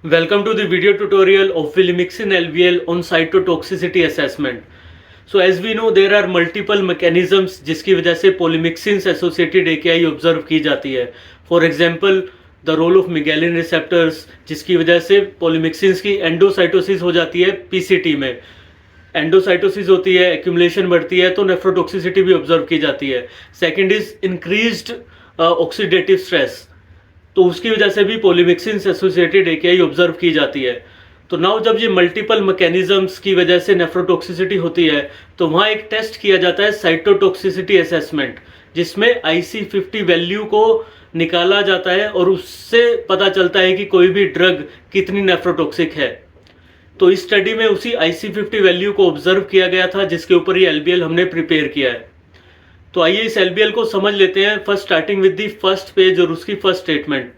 Welcome to the video tutorial of Vilmixin LVL on cytotoxicity assessment. So as we know there are multiple mechanisms जिसकी वजह से polymyxins associated AKI observe की जाती है. For example, the role of Miguelin receptors जिसकी वजह से polymyxins की एंडोसाइटोसिस हो जाती है PCT में. एंडोसाइटोसिस होती है, एक्यूमुलेशन बढ़ती है तो नेफ्रोटॉक्सिसिटी भी ऑब्जर्व की जाती है. Second is increased oxidative stress, तो उसकी वजह से भी पोलीमिक्सिन एसोसिएटेड एकेआई ऑब्जर्व की जाती है. तो नाउ जब ये मल्टीपल मैकेनिज्म्स की वजह से नेफ्रोटॉक्सिसिटी होती है तो वहाँ एक टेस्ट किया जाता है साइटोटॉक्सिसिटी असेसमेंट, जिसमें IC50 वैल्यू को निकाला जाता है और उससे पता चलता है कि कोई भी ड्रग कितनी नेफ्रोटॉक्सिक है. तो इस स्टडी में उसी IC50 वैल्यू को ऑब्जर्व किया गया था जिसके ऊपर ये LBL हमने प्रिपेयर किया है. तो आइए इस LBL को समझ लेते हैं, first starting with the first page और उसकी फर्स्ट स्टेटमेंट.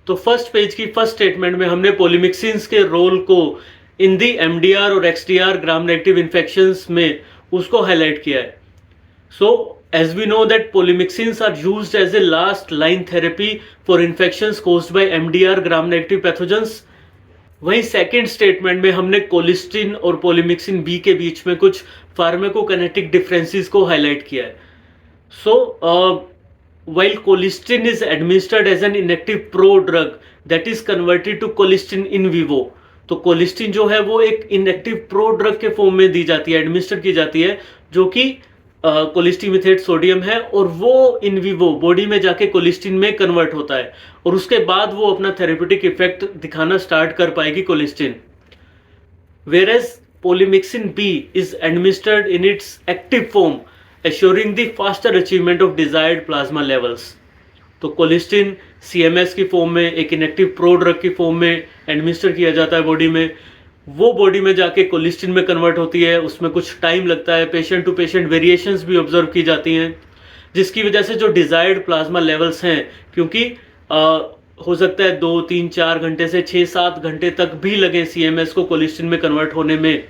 तो फर्स्ट पेज की फर्स्ट स्टेटमेंट में हमने पोलीमिक्सिन्स के रोल को इन दी MDR और XDR ग्राम नेगेटिव इन्फेक्शंस में उसको हाईलाइट किया है. सो as we know that polymyxins are used as a last line therapy for infections caused by MDR gram negative pathogens. वहीं सेकेंड स्टेटमेंट में हमने कोलिस्टिन और पोलीमिक्सिन बी के बीच में कुछ फार्माकोकाइनेटिक डिफरेंसेस को हाईलाइट किया है. सो while colistin is administered as an inactive prodrug that is converted to colistin in vivo, तो कोलिस्टिन जो है वो एक इनएक्टिव प्रोड्रग के फॉर्म में दी जाती है, एडमिनिस्टर की जाती है, जो कि कोलिस्टिमिथेट सोडियम है और वो इन विवो बॉडी में जाके कोलिस्टिन में कन्वर्ट होता है और उसके बाद वो अपना थेरेप्यूटिक इफेक्ट दिखाना स्टार्ट कर पाएगी colistin. Whereas polymyxin B is administered in its active form, assuring the faster achievement of desired plasma levels. तो कोलिस्टिन CMS की फॉर्म में एक इनएक्टिव प्रोड्रग की फॉर्म में एडमिनिस्टर किया जाता है बॉडी में, वो बॉडी में जाके कोलिस्टिन में कन्वर्ट होती है, उसमें कुछ टाइम लगता है, पेशेंट टू पेशेंट वेरिएशंस भी ऑब्जर्व की जाती हैं, जिसकी वजह से जो डिजायर्ड प्लाज्मा लेवल्स हैं, क्योंकि हो सकता है 2, 3, 4 घंटे से 6-7 घंटे तक भी लगे CMS को कोलिस्टिन में कन्वर्ट होने में,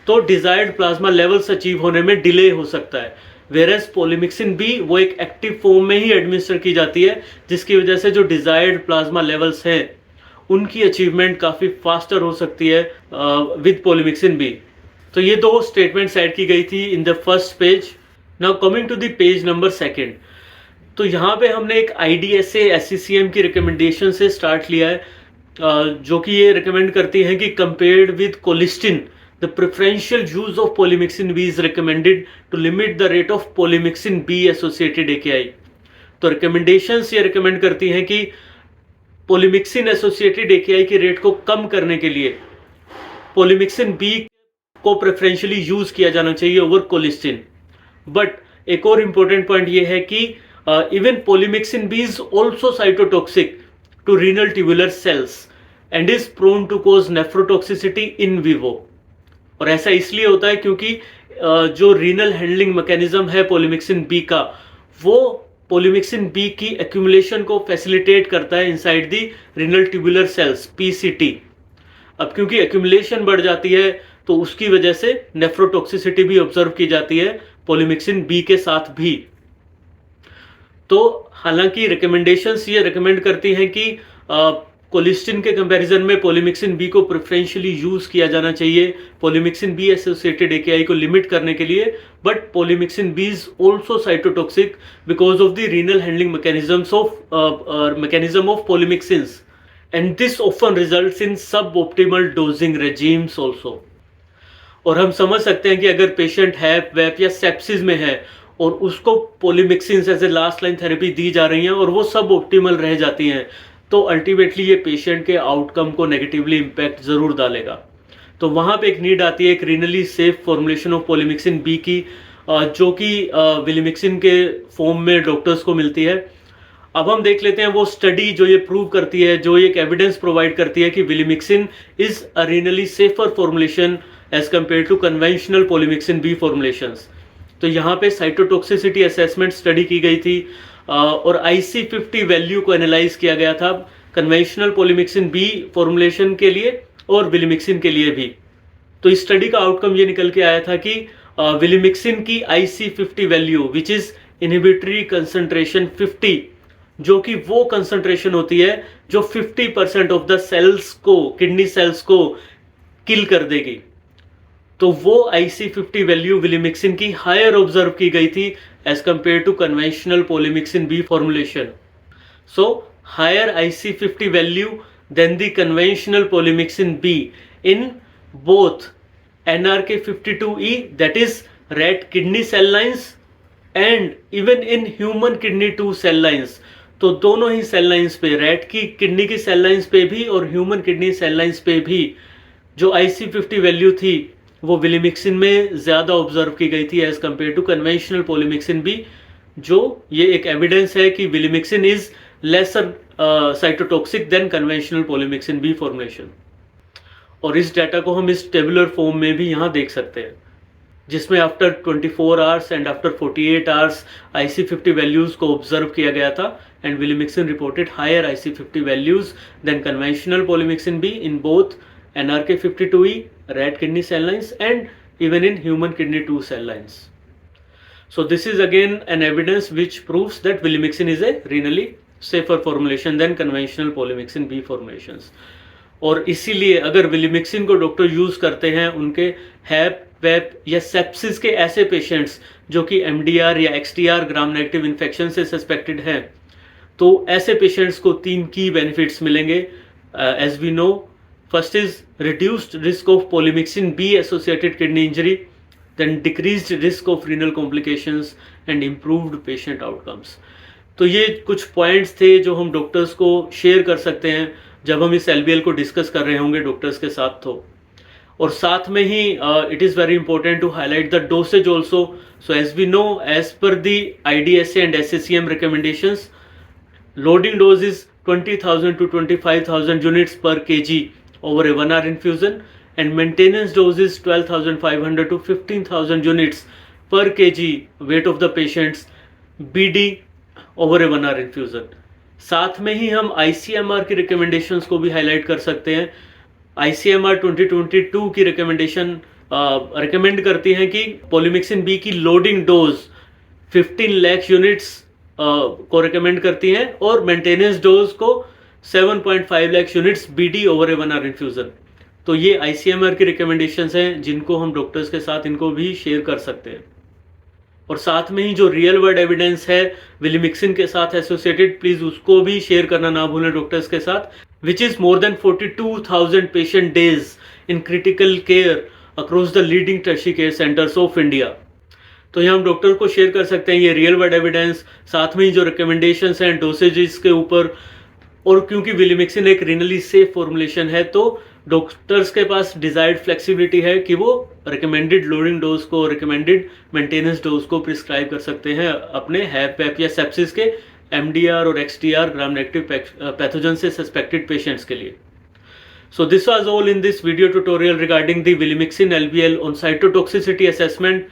तो डिजायर्ड प्लाज्मा लेवल्स अचीव होने में डिले हो सकता है. वेरस पोलीमिक्सिन बी वो एक एक्टिव फॉर्म में ही एडमिनिस्टर की जाती है, जिसकी वजह से जो डिजायर्ड प्लाज्मा लेवल्स हैं उनकी अचीवमेंट काफ़ी फास्टर हो सकती है विद पोलीमिक्सिन बी. तो ये दो स्टेटमेंट्स ऐड की गई थी in the first page. Now coming to the page number second, तो यहाँ पे हमने एक IDSA SCCM की रिकमेंडेशन से स्टार्ट लिया है, जो कि ये रिकमेंड करती हैं कि compared with colistin the preferential use of polymyxin B is recommended to limit the rate of polymyxin B associated AKI. तो रिकमेंडेशंस ये रिकमेंड करती हैं कि पोलीमिक्सिन एसोसिएटेड AKI के रेट को कम करने के लिए पोलीमिक्सिन B को प्रेफरेंशियली यूज किया जाना चाहिए ओवर कोलिस्टिन. बट एक और इम्पोर्टेंट पॉइंट ये है कि even polymyxin B is also cytotoxic to renal tubular cells and is prone to cause nephrotoxicity in vivo. और ऐसा इसलिए होता है क्योंकि जो रीनल हैंडलिंग मैकेनिज्म है पोलीमिक्सिन बी का, वो पोलीमिक्सिन बी की एक्यूमुलेशन को फैसिलिटेट करता है inside the renal tubular sales PCT. अब क्योंकि एक्यूमुलेशन बढ़ जाती है तो उसकी वजह से नेफ्रोटॉक्सिसिटी भी ऑब्जर्व की जाती है पोलीमिक्सिन बी के साथ भी. तो हालांकि रिकमेंडेशंस ये रिकमेंड करती हैं कि कोलिस्टिन के कंपैरिजन में पोलीमिक्सिन बी को प्रेफरेंशियली यूज किया जाना चाहिए पोलीमिक्सिन बी एसोसिएटेड AKI को लिमिट करने के लिए. But polymyxin B is also cytotoxic because of the renal handling mechanism of polymyxins and this often results in suboptimal dosing regimes also. और हम समझ सकते हैं कि अगर पेशेंट हैप वेप या सेप्सिस में है और उसको polymyxins as a last line therapy दी जा रही हैं और वो सब ऑप्टिमल रह जाती हैं, तो अल्टीमेटली ये पेशेंट के आउटकम को नेगेटिवली इम्पैक्ट ज़रूर डालेगा. तो वहाँ पे एक नीड आती है एक renally safe formulation of polymyxin B की, जो कि विलिमिक्सिन के फॉर्म में डॉक्टर्स को मिलती है. अब हम देख लेते हैं वो स्टडी जो ये प्रूव करती है, जो एक एविडेंस प्रोवाइड करती है कि Velimixin is a renally safer formulation as compared to conventional polymyxin B formulations. तो यहाँ पे साइटोटॉक्सिसिटी असेसमेंट स्टडी की गई थी और IC50 वैल्यू को एनालाइज किया गया था कन्वेंशनल पोलीमिक्सिन बी फॉर्मुलेशन के लिए और विलिमिक्सिन के लिए भी. तो इस स्टडी का आउटकम ये निकल के आया था कि विलिमिक्सिन की IC50 value which is inhibitory concentration 50 जो कि वो कंसंट्रेशन होती है जो 50% ऑफ द सेल्स को, किडनी सेल्स को किल कर देगी। तो वो IC50 वैल्यू विलिमिक्सिन की हायर ऑब्जर्व की गई थी as compared to conventional polymyxin B formulation. So higher IC50 value than the conventional polymyxin B in both NRK52E, that is rat kidney cell lines, and even in human kidney 2 cell lines। तो दोनों ही cell lines पे, rat की kidney की cell lines पे भी और human kidney cell lines पे भी जो IC50 वैल्यू थी वो विलिमिक्सिन में ज़्यादा ऑब्जर्व की गई थी as compared to conventional polymyxin B, जो ये एक एविडेंस है कि Velimixin is lesser cytotoxic than conventional polymyxin B formulation. और इस डाटा को हम इस टेबुलर फॉर्म में भी यहाँ देख सकते हैं, जिसमें after 24 hours and after 48 hours IC50 values को ऑब्जर्व किया गया था, and Velimixin reported higher IC50 values than conventional polymyxin B in both NRK52E rat kidney cell lines and even in human kidney 2 cell lines. So this is again an evidence which proves that vilimixin is a renally safer formulation than conventional polymyxin B formulations. और इसीलिए अगर विलिमिक्सिन को doctor use करते हैं उनके हैप, वेप या sepsis के ऐसे पेशेंट्स जो कि MDR या XDR ग्राम नेगेटिव इन्फेक्शन से सस्पेक्टेड हैं, तो ऐसे पेशेंट्स को 3 की बेनिफिट्स मिलेंगे as we know. First is reduced risk of polymyxin B associated kidney injury, then decreased risk of renal complications and improved patient outcomes। तो ये कुछ पॉइंट्स थे जो हम डॉक्टर्स को शेयर कर सकते हैं जब हम इस LBL को डिस्कस कर रहे होंगे डॉक्टर्स के साथ। तो और साथ में ही it is very important to highlight the dosage also. So as we know, as per the IDSA and SACM recommendations, loading dose is 20,000 to 25,000 units per kg over a 1 hour infusion, and maintenance dose is 12,500 to 15,000 units per kg weight of the patients BD over a 1 hour infusion। साथ में ही हम ICMR की recommendations को भी highlight कर सकते हैं। ICMR 2022 की रिकमेंडेशन रिकमेंड करती हैं कि पोलिमिक्सिन बी की लोडिंग डोज 15 लाख यूनिट्स को रिकमेंड करती हैं और मेंटेनेंस डोज को 7.5 lakh units BD over a 1 hour infusion. तो ये ICMR की रिकमेंडेशंस हैं जिनको हम डॉक्टर्स के साथ इनको भी शेयर कर सकते हैं। और साथ में ही जो रियल वर्ल्ड एविडेंस है विलिमिक्सिन के साथ एसोसिएटेड, प्लीज़ उसको भी शेयर करना ना भूलें डॉक्टर्स के साथ, which is more than 42,000 patient days in critical care across the leading tertiary care centres of India. तो यहाँ हम डॉक्टर को शेयर कर सकते हैं ये रियल वर्ल्ड एविडेंस, साथ में ही जो रिकमेंडेशंस हैं डोसेजेस के ऊपर। और क्योंकि विलिमिक्सिन एक रिनली सेफ फॉर्मुलेशन है, तो डॉक्टर्स के पास डिजायर्ड फ्लेक्सिबिलिटी है कि वो रिकमेंडेड लोडिंग डोज को, रिकमेंडेड मेंटेनेंस डोज को प्रिस्क्राइब कर सकते हैं अपने हैप, वेप या सेप्सिस के MDR और XDR ग्राम नेगेटिव पैथोजन से सस्पेक्टेड पेशेंट्स के लिए। So this was all in this video tutorial regarding the vilimixin LBL on cytotoxicity assessment।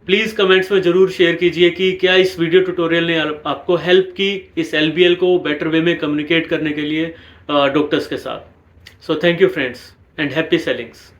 Please comments में ज़रूर शेयर कीजिए कि क्या इस वीडियो ट्यूटोरियल ने आपको हेल्प की इस LBL को बेटर वे में कम्युनिकेट करने के लिए डॉक्टर्स के साथ। So thank you friends and happy ceilings.